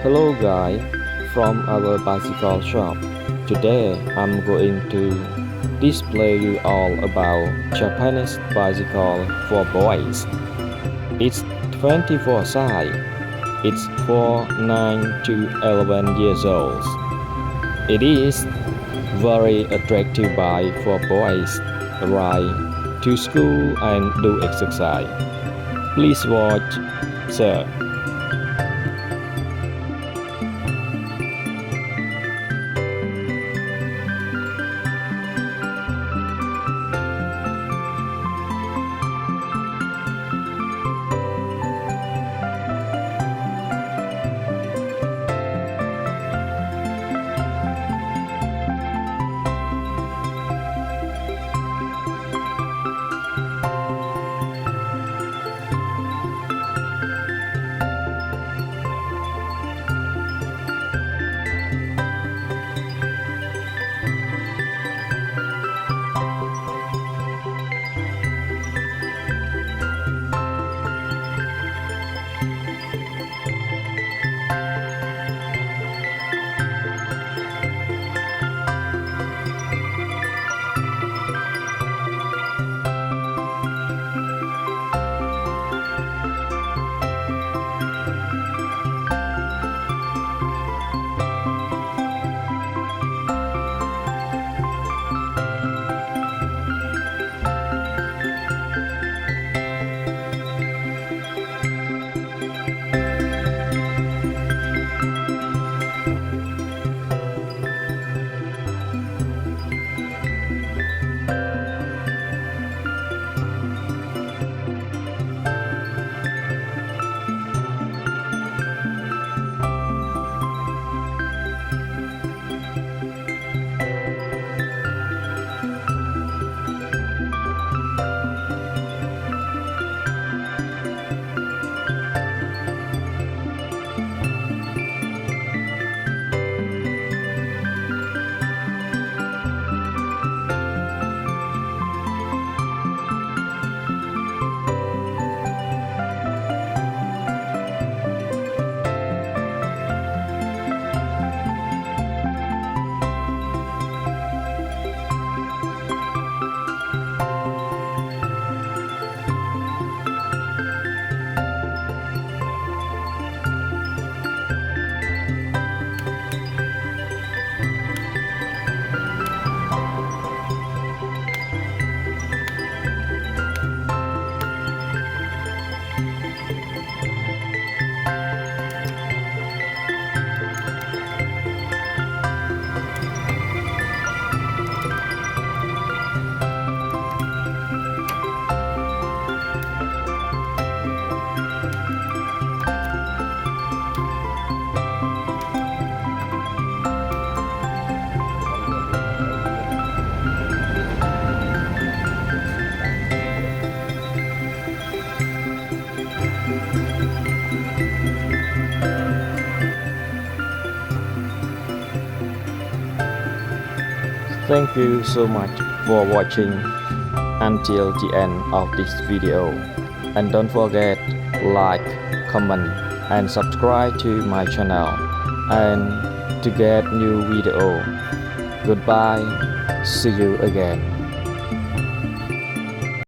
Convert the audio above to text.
Hello guys, from our bicycle shop. Today I'm going to display you all about Japanese bicycle for boys. It's 24 size. It's for 9 to 11 years old. It is very attractive bike for boys ride to school and do exercise. Please watch, sir. Thank you so much for watching until the end of this video. And don't forget like, comment and subscribe to my channel and to get new video. Goodbye. See you again.